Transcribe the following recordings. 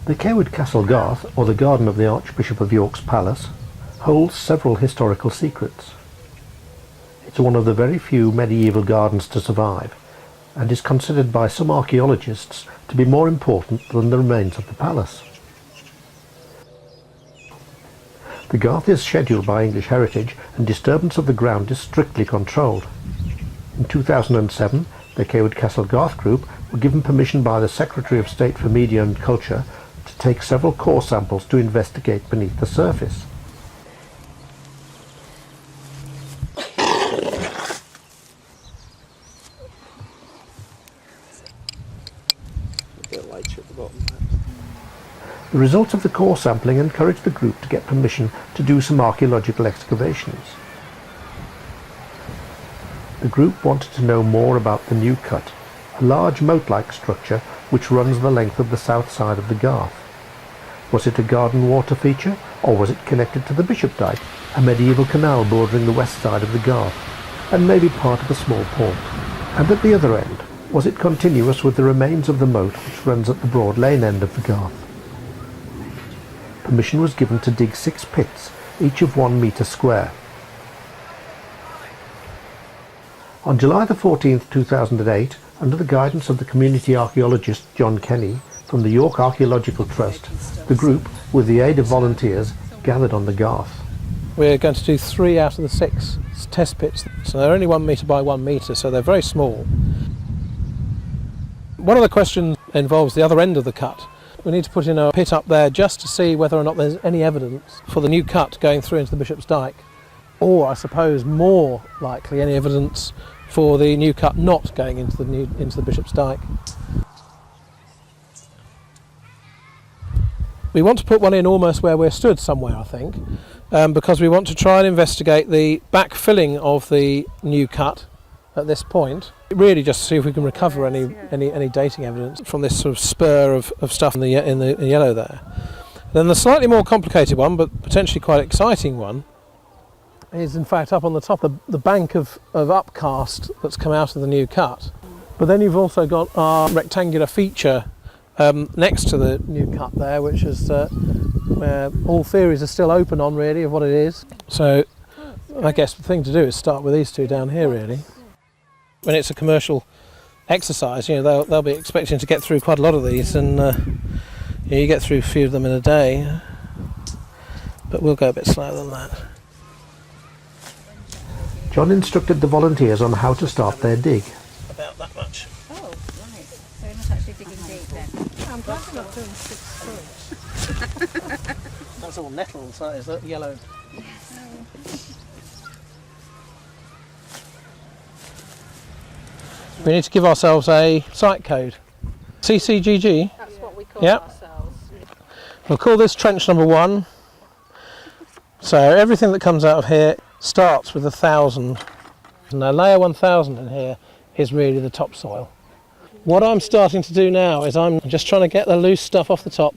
The Cawood Castle Garth, or the garden of the Archbishop of York's palace, holds several historical secrets. It's one of the very few medieval gardens to survive, and is considered by some archaeologists to be more important than the remains of the palace. The Garth is scheduled by English Heritage, and disturbance of the ground is strictly controlled. In 2007, the Cawood Castle Garth Group were given permission by the Secretary of State for Media and Culture to take several core samples to investigate beneath the surface. The results of the core sampling encouraged the group to get permission to do some archaeological excavations. The group wanted to know more about the New Cut, a large moat-like structure which runs the length of the south side of the Garth. Was it a garden water feature, or was it connected to the Bishop Dyke, a medieval canal bordering the west side of the Garth, and maybe part of a small port? And at the other end, was it continuous with the remains of the moat which runs at the Broad Lane end of the Garth? Permission was given to dig 6 pits, each of 1 metre square. On July the 14th, 2008, under the guidance of the community archaeologist John Kenny from the York Archaeological Trust, the group, with the aid of volunteers, gathered on the Garth. We're going to do 3 out of the 6 test pits, so they're only 1 metre by 1 metre, so they're very small. One of the questions involves the other end of the cut. We need to put in a pit up there just to see whether or not there's any evidence for the new cut going through into the Bishop's Dyke, or I suppose more likely any evidence for the new cut not going into the Bishop's Dyke. We want to put one in almost where we're stood somewhere, I think, because we want to try and investigate the backfilling of the new cut at this point, really just to see if we can recover any dating evidence from this sort of spur of stuff in the yellow there. Then the slightly more complicated one, but potentially quite exciting one, is in fact up on the top of the bank of upcast that's come out of the new cut. But then you've also got our rectangular feature next to the new cut there, which is where all theories are still open on really of what it is. So I guess the thing to do is start with these two down here really. When it's a commercial exercise, you know, they'll be expecting to get through quite a lot of these, and you get through a few of them in a day, but we'll go a bit slower than that. John instructed the volunteers on how to start their dig. About that much. Oh, right. So you're not actually digging deep then? I'm glad you're not doing 6 foot. That's all nettles, that is, that yellow. We need to give ourselves a site code. CCGG? That's what we call ourselves. We'll call this trench number 1. So everything that comes out of here starts with 1,000. Now layer 1,000 in here is really the topsoil. What I'm starting to do now is I'm just trying to get the loose stuff off the top,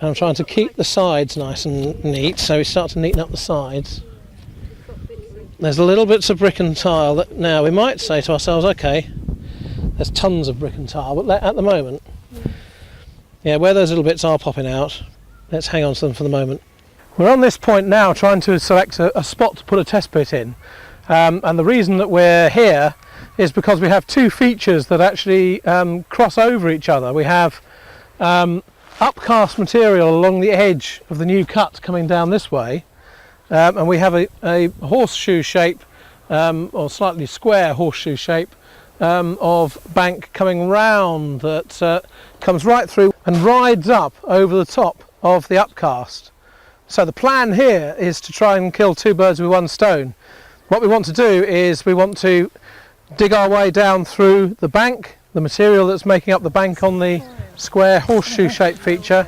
and I'm trying to keep the sides nice and neat, so we start to neaten up the sides. There's a little bits of brick and tile that now we might say to ourselves, okay, there's tons of brick and tile, but at the moment, yeah, where those little bits are popping out, let's hang on to them for the moment. We're on this point now trying to select a spot to put a test pit in, and the reason that we're here is because we have 2 features that actually cross over each other. We have upcast material along the edge of the new cut coming down this way, and we have a horseshoe shape, or slightly square horseshoe shape of bank coming round that comes right through and rides up over the top of the upcast. So the plan here is to try and kill 2 birds with 1 stone. What we want to do is we want to dig our way down through the bank, the material that's making up the bank on the square horseshoe shaped feature,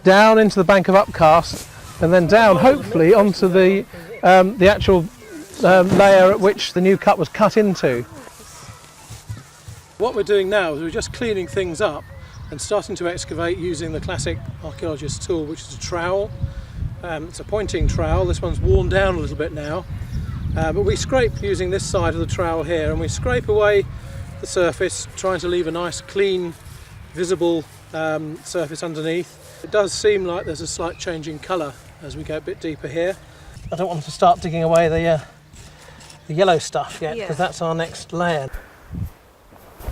down into the bank of upcast, and then down hopefully onto the actual layer at which the new cut was cut into. What we're doing now is we're just cleaning things up and starting to excavate using the classic archaeologist's tool, which is a trowel. It's a pointing trowel. This one's worn down a little bit now, but we scrape using this side of the trowel here, and we scrape away the surface, trying to leave a nice clean visible surface underneath. It does seem like there's a slight change in colour as we go a bit deeper here. I don't want to start digging away the yellow stuff yet, because that's our next layer.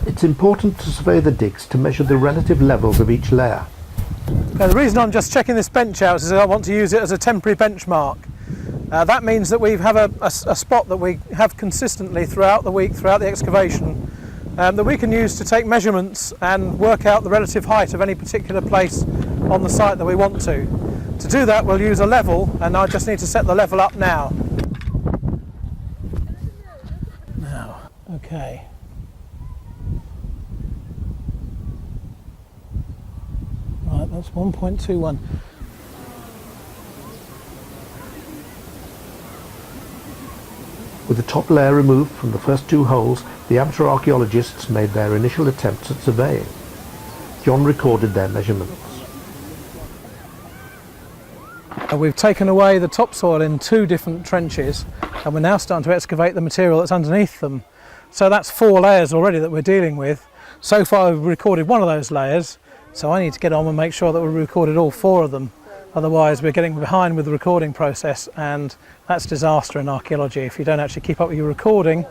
It's important to survey the digs to measure the relative levels of each layer. Now, the reason I'm just checking this bench out is I want to use it as a temporary benchmark. That means that we have a spot that we have consistently throughout the week, throughout the excavation, that we can use to take measurements and work out the relative height of any particular place on the site that we want to. To do that, we'll use a level, and I just need to set the level up now. Okay. Right, that's 1.21. With the top layer removed from the first two holes, the amateur archaeologists made their initial attempts at surveying. John recorded their measurements. We've taken away the topsoil in 2 different trenches, and we're now starting to excavate the material that's underneath them. So that's 4 layers already that we're dealing with. So far we've recorded 1 of those layers, so I need to get on and make sure that we've recorded all 4 of them. Otherwise we're getting behind with the recording process, and that's disaster in archaeology. If you don't actually keep up with your recording,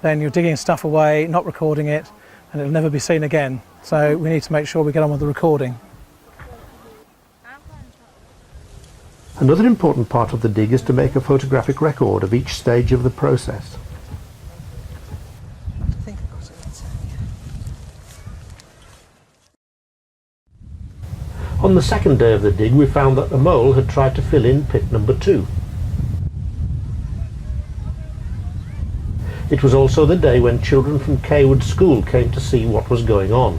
then you're digging stuff away, not recording it, and it'll never be seen again. So we need to make sure we get on with the recording. Another important part of the dig is to make a photographic record of each stage of the process. On the second day of the dig, we found that the mole had tried to fill in pit number 2. It was also the day when children from Cawood School came to see what was going on.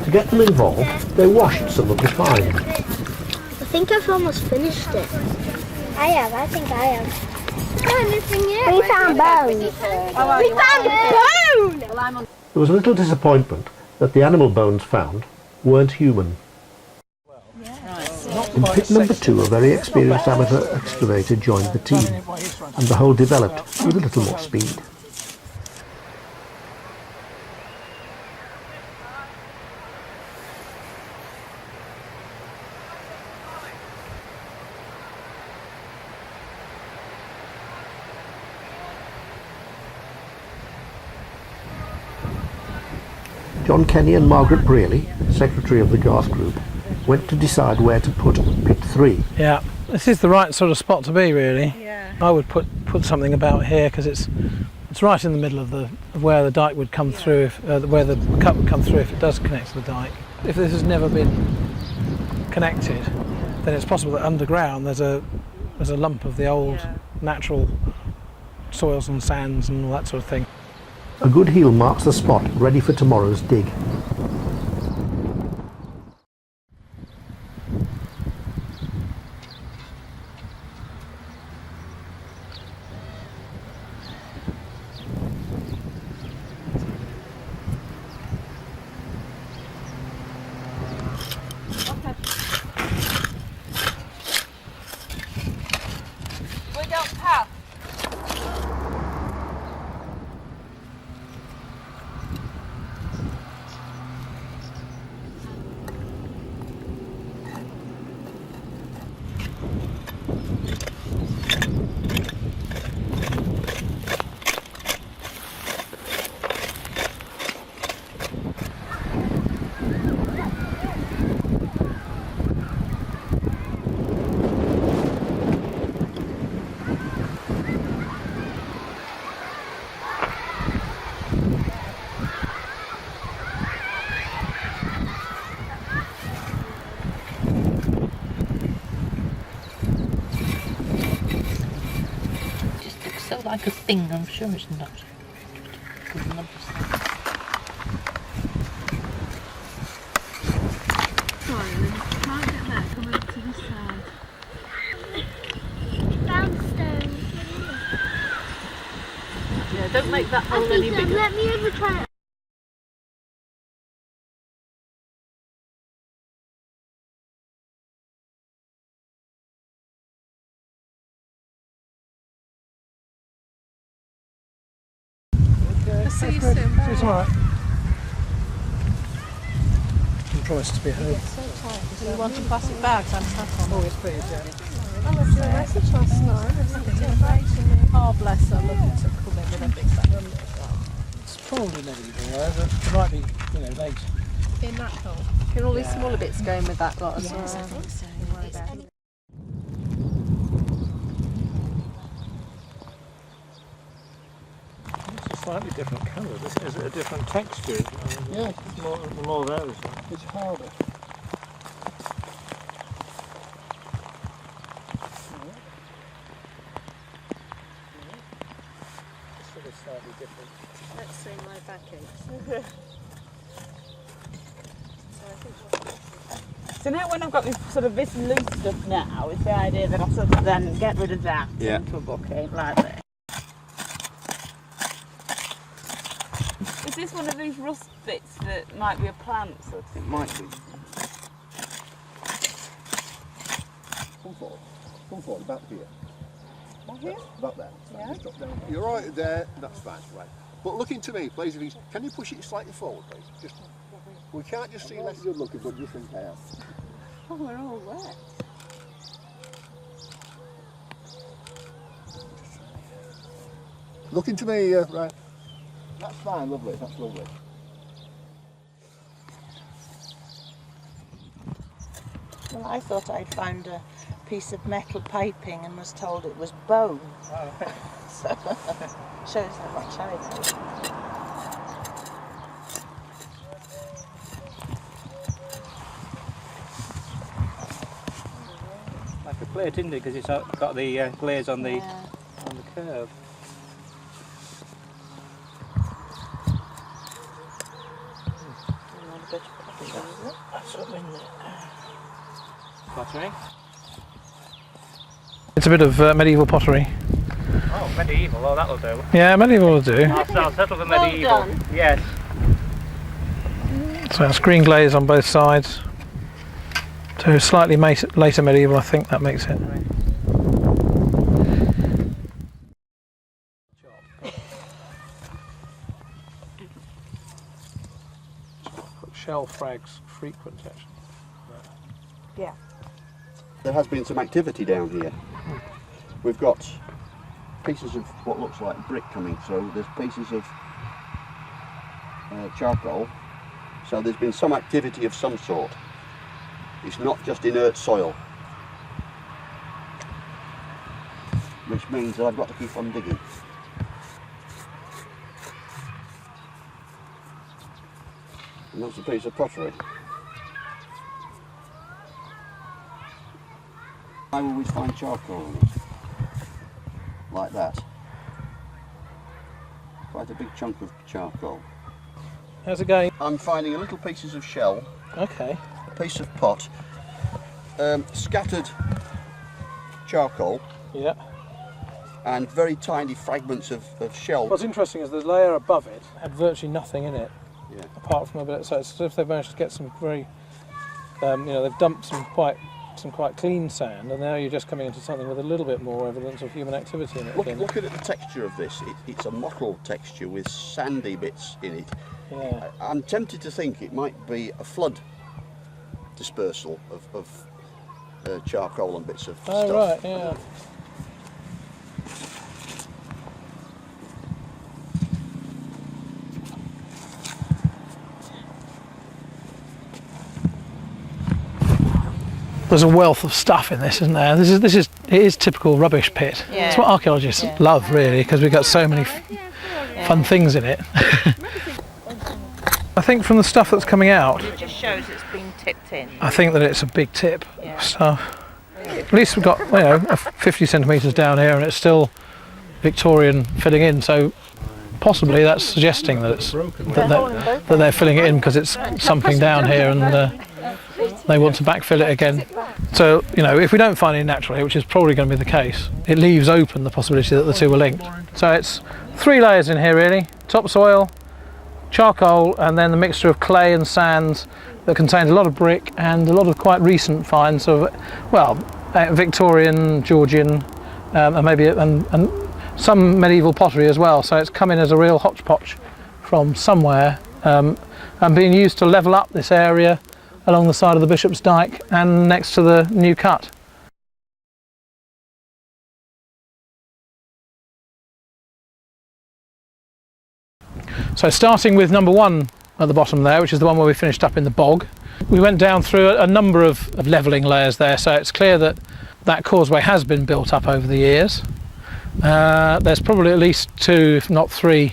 To get them involved, they washed some of the find. I think I've almost finished it. I think I have. We found bones. We found a bone! There was a little disappointment that the animal bones found weren't human. In pit number 2, a very experienced amateur excavator joined the team, and the hole developed with a little more speed. John Kenny and Margaret Brearley, secretary of the Garth group, went to decide where to put pit 3. Yeah, this is the right sort of spot to be, really. Yeah. I would put something about here, because it's right in the middle of where the dike would come through, if, where the cut would come through if it does connect to the dike. If this has never been connected, then it's possible that underground there's a lump of the old natural soils and sands and all that sort of thing. A good heel marks the spot ready for tomorrow's dig. So like a thing, I'm sure it's not. Sorry, we can't get there. Come up to this side. Found stone. Yeah, don't make that hole any bigger. Let me ever try it. See you soon. See you tomorrow. I promise to be home. Do you want some plastic bags and stuff on? Oh, yes, please, yeah. I left you a message last night. Oh, bless her. Look, it's a come in with a big bag. It's probably medieval, though, but it might be, you know, late. In that hole. Can all these smaller bits go in with that lot as well? Yes, I think so. It's a slightly different colour. This is a different texture. Yeah, the more there is. It's harder. Sort of slightly different. Let's see my back aches. So now when I've got this sort of this loose stuff now, it's the idea that I sort of then get rid of that into a bucket like this. Is this one of these rust bits that might be a plant sort of thing? It might be. Come forward, about here. What here? About there. Yeah. Just drop down. You're right there, that's fine, right. But look into me, please. If you, can you push it slightly forward, please? Just. We can't just see less good looking, but just in hair. Oh, we're all wet. Look into me, right. That's fine, lovely, that's lovely. Well, I thought I'd found a piece of metal piping and was told it was bone. Oh. So, shows how much I know. Like a plate, isn't it? Because it's got the glaze on the curve. Pottery. It's a bit of medieval pottery. Oh, medieval. Oh, that'll do. Yeah, medieval will do. I'll settle for medieval. done. Yes. So it's green glaze on both sides. So slightly later medieval, I think that makes it. Shell frags frequent actually. Yeah. There has been some activity down here. We've got pieces of what looks like brick coming through. There's pieces of charcoal. So there's been some activity of some sort. It's not just inert soil. Which means that I've got to keep on digging. And that's a piece of pottery. I always find charcoal on it. Like that. Quite a big chunk of charcoal. How's it going? I'm finding little pieces of shell, Okay. a piece of pot, scattered charcoal, Yeah. and very tiny fragments of shell. What's interesting is the layer above it had virtually nothing in it, Yeah. apart from a bit. So it's as if they've managed to get some very, they've dumped some quite clean sand, and now you're just coming into something with a little bit more evidence of human activity in it. again. Looking at the texture of this, it's a mottled texture with sandy bits in it. Yeah. I'm tempted to think it might be a flood dispersal of charcoal and bits of Oh stuff. right. Yeah. There's a wealth of stuff in this, isn't there? It is typical rubbish pit. Yeah. It's what archaeologists Yeah. love, really, because we've got so many fun things in it. I think from the stuff that's coming out, It just shows it's been tipped in. I think that it's a big tip Yeah. of stuff. At least we've got, 50 centimetres down here, and it's still Victorian filling in. So possibly that's suggesting that that they're filling it in because it's sumping down here, and they want to backfill it again. So if we don't find any natural here, which is probably going to be the case, it leaves open the possibility that the two were linked. So it's 3 layers in here really: topsoil, charcoal, and then the mixture of clay and sand that contains a lot of brick and a lot of quite recent finds of, Victorian, Georgian, and maybe and some medieval pottery as well. So it's come in as a real hodgepodge from somewhere and being used to level up this area along the side of the Bishop's Dyke and next to the new cut. So starting with number 1 at the bottom there, which is the one where we finished up in the bog, we went down through a number of levelling layers there, so it's clear that that causeway has been built up over the years. There's probably at least 2, if not 3,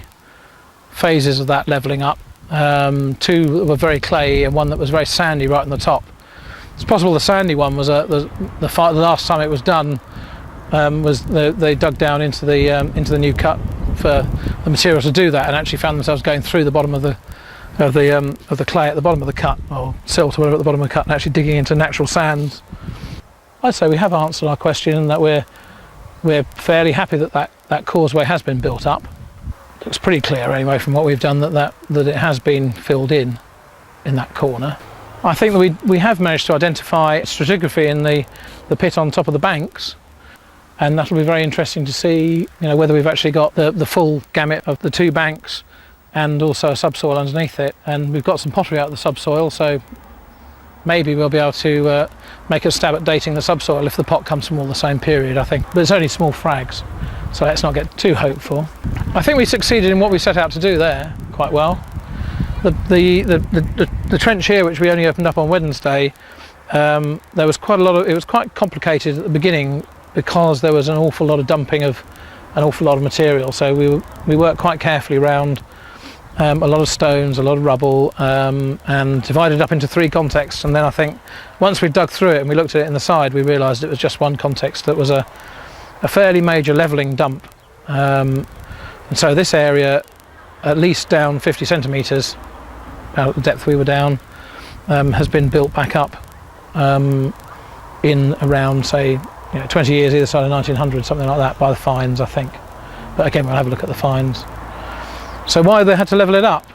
phases of that levelling up. 2 that were very clayey and 1 that was very sandy right on the top. It's possible the sandy one was the last time it was done they dug down into the new cut for the material to do that, and actually found themselves going through the bottom of the clay at the bottom of the cut, or silt or whatever at the bottom of the cut, and actually digging into natural sands. I'd say we have answered our question, and that we're fairly happy that causeway has been built up. Looks pretty clear anyway from what we've done that it has been filled in that corner. I think that we have managed to identify stratigraphy in the pit on top of the banks, and that'll be very interesting to see, whether we've actually got the full gamut of the 2 banks and also a subsoil underneath it. And we've got some pottery out of the subsoil, so maybe we'll be able to make a stab at dating the subsoil if the pot comes from all the same period, I think. But it's only small frags, so let's not get too hopeful. I think we succeeded in what we set out to do there quite well. The trench here, which we only opened up on Wednesday, there was quite a lot of, it was quite complicated at the beginning because there was an awful lot of dumping of an awful lot of material. So we worked quite carefully around a lot of stones, a lot of rubble, and divided up into 3 contexts. And then I think once we dug through it and we looked at it in the side, we realised it was just one context that was a fairly major levelling dump. And so this area, at least down 50 centimetres, about at the depth we were down, has been built back up in around, say, 20 years either side of 1900, something like that, by the fines, I think. But again, we'll have a look at the fines. So why they had to level it up,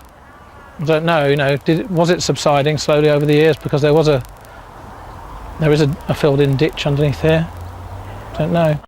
I don't know. Was it subsiding slowly over the years because there is a filled-in ditch underneath here? Don't know.